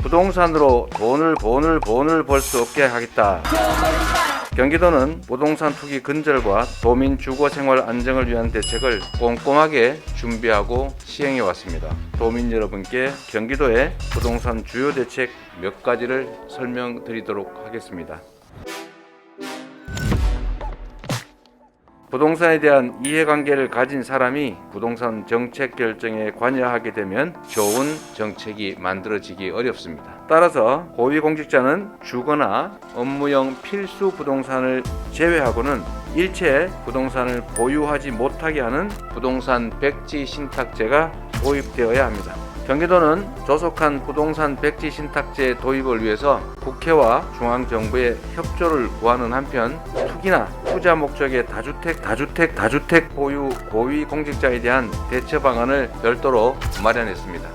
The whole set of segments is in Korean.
부동산으로 돈을 벌 수 없게 하겠다. 경기도는 부동산 투기 근절과 도민 주거 생활 안정을 위한 대책을 꼼꼼하게 준비하고 시행해 왔습니다. 도민 여러분께 경기도의 부동산 주요 대책 몇 가지를 설명드리도록 하겠습니다. 부동산에 대한 이해관계를 가진 사람이 부동산 정책 결정에 관여하게 되면 좋은 정책이 만들어지기 어렵습니다. 따라서 고위공직자는 주거나 업무용 필수 부동산을 제외하고는 일체 부동산을 보유하지 못하게 하는 부동산 백지 신탁제가 도입되어야 합니다. 경기도는 조속한 부동산 백지 신탁제 도입을 위해서 국회와 중앙정부의 협조를 구하는 한편 투기나 투자 목적의 다주택 보유 고위공직자에 대한 대처 방안을 별도로 마련했습니다.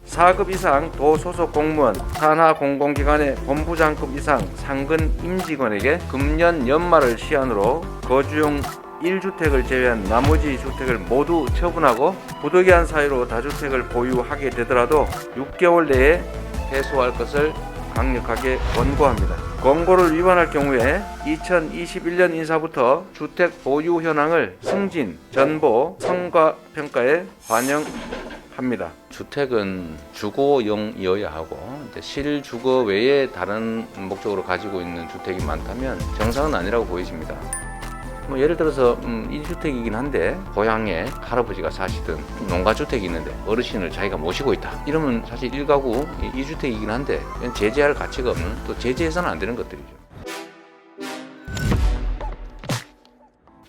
4급 이상 도소속 공무원, 산하 공공기관의 본부장급 이상 상근 임직원에게 금년 연말을 시한으로 거주용 1주택을 제외한 나머지 주택을 모두 처분하고 부득이한 사유로 다주택을 보유하게 되더라도 6개월 내에 해소할 것을 강력하게 권고합니다. 권고를 위반할 경우에 2021년 인사부터 주택 보유 현황을 승진, 전보, 성과 평가에 반영합니다. 주택은 주거용이어야 하고 실주거 외에 다른 목적으로 가지고 있는 주택이 많다면 정상은 아니라고 보여집니다. 예를 들어서 1주택이긴 한데 고향에 할아버지가 사시던 농가주택이 있는데 어르신을 자기가 모시고 있다 이러면 사실 1가구 2주택이긴 한데 제재할 가치가 없는, 또 제재해서는 안 되는 것들이죠.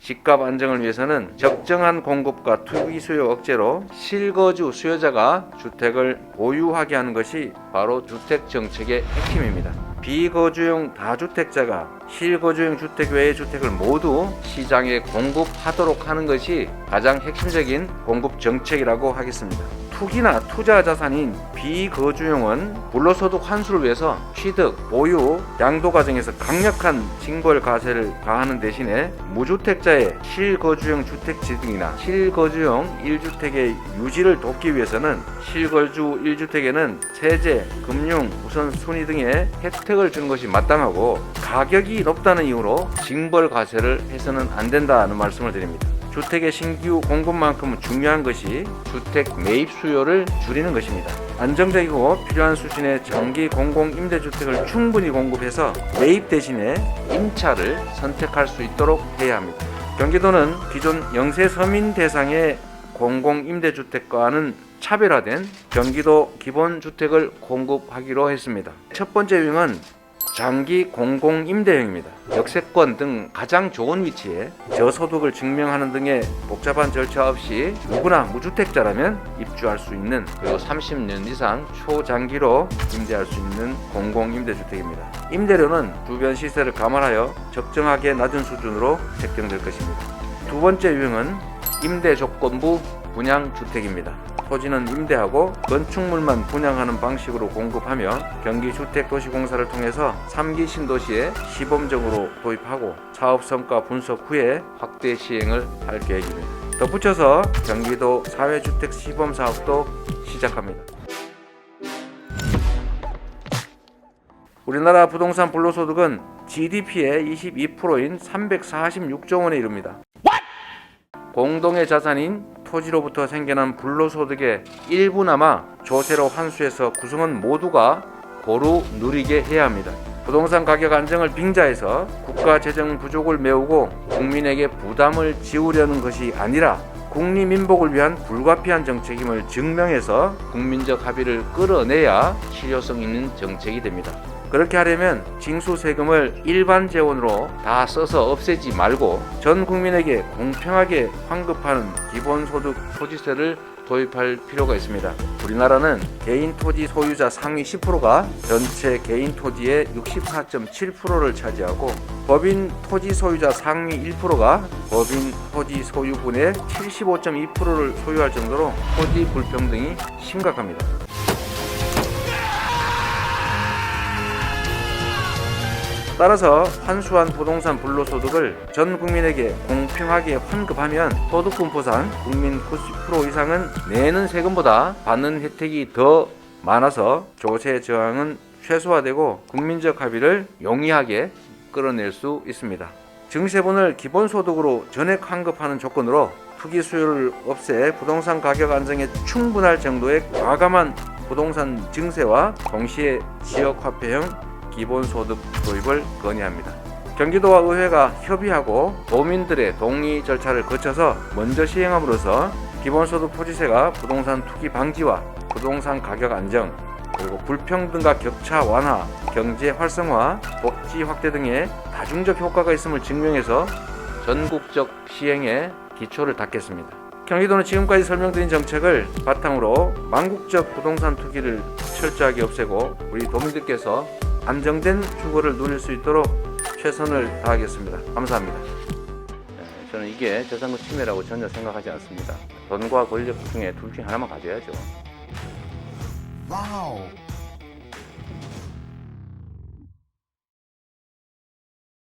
집값 안정을 위해서는 적정한 공급과 투기 수요 억제로 실거주 수요자가 주택을 보유하게 하는 것이 바로 주택 정책의 핵심입니다. 비거주용 다주택자가 실거주용 주택 외의 주택을 모두 시장에 공급하도록 하는 것이 가장 핵심적인 공급 정책이라고 하겠습니다. 투기나 투자 자산인 비거주용은 불로소득 환수를 위해서 취득, 보유, 양도 과정에서 강력한 징벌 과세를 가하는 대신에 무주택자의 실거주용 주택지 등이나 실거주용 1주택의 유지를 돕기 위해서는 실거주 1주택에는 세제, 금융, 우선순위 등의 혜택을 주는 것이 마땅하고 가격이 높다는 이유로 징벌 과세를 해서는 안 된다는 말씀을 드립니다. 주택의 신규 공급만큼 중요한 것이 주택 매입 수요를 줄이는 것입니다. 안정적이고 필요한 수준의 장기 공공임대주택을 충분히 공급해서 매입 대신에 임차를 선택할 수 있도록 해야 합니다. 경기도는 기존 영세 서민 대상의 공공임대주택과는 차별화된 경기도 기본주택을 공급하기로 했습니다. 첫 번째 유형은 장기 공공임대형입니다. 역세권 등 가장 좋은 위치에 저소득을 증명하는 등의 복잡한 절차 없이 누구나 무주택자라면 입주할 수 있는, 그리고 30년 이상 초장기로 임대할 수 있는 공공임대주택입니다. 임대료는 주변 시세를 감안하여 적정하게 낮은 수준으로 책정될 것입니다. 두 번째 유형은 임대조건부 분양주택입니다. 토지는 임대하고 건축물만 분양하는 방식으로 공급하며 경기주택도시공사를 통해서 3기 신도시에 시범적으로 도입하고 사업 성과 분석 후에 확대 시행을 할 계획입니다. 덧붙여서 경기도 사회주택 시범 사업도 시작합니다. 우리나라 부동산 불로소득은 GDP의 22%인 346조 원에 이릅니다. 공동의 자산인 토지로부터 생겨난 불로소득의 일부나마 조세로 환수해서 구성원 모두가 고루 누리게 해야 합니다. 부동산 가격 안정을 빙자해서 국가 재정 부족을 메우고 국민에게 부담을 지우려는 것이 아니라 국리민복을 위한 불가피한 정책임을 증명해서 국민적 합의를 끌어내야 실효성 있는 정책이 됩니다. 그렇게 하려면 징수세금을 일반 재원으로 다 써서 없애지 말고 전 국민에게 공평하게 환급하는 기본소득 토지세를 도입할 필요가 있습니다. 우리나라는 개인 토지 소유자 상위 10%가 전체 개인 토지의 64.7%를 차지하고 법인 토지 소유자 상위 1%가 법인 토지 소유분의 75.2%를 소유할 정도로 토지 불평등이 심각합니다. 따라서 환수한 부동산 불로소득을 전 국민에게 공평하게 환급하면 소득분포상 국민 90% 이상은 내는 세금보다 받는 혜택이 더 많아서 조세 저항은 최소화되고 국민적 합의를 용이하게 끌어낼 수 있습니다. 증세분을 기본소득으로 전액 환급하는 조건으로 투기 수요를 없애 부동산 가격 안정에 충분할 정도의 과감한 부동산 증세와 동시에 지역화폐형 기본소득 도입을 건의합니다. 경기도와 의회가 협의하고 도민들의 동의 절차를 거쳐서 먼저 시행함으로써 기본소득 토지세가 부동산 투기 방지와 부동산 가격 안정, 그리고 불평등과 격차 완화, 경제 활성화, 복지 확대 등의 다중적 효과가 있음을 증명해서 전국적 시행에 기초를 닦겠습니다. 경기도는 지금까지 설명드린 정책을 바탕으로 망국적 부동산 투기를 철저하게 없애고 우리 도민들께서 안정된 주거를 누릴 수 있도록 최선을 다하겠습니다. 감사합니다. 저는 이게 저작권 침해라고 전혀 생각하지 않습니다. 돈과 권력 중에 둘 중에 하나만 가져야죠. 와우.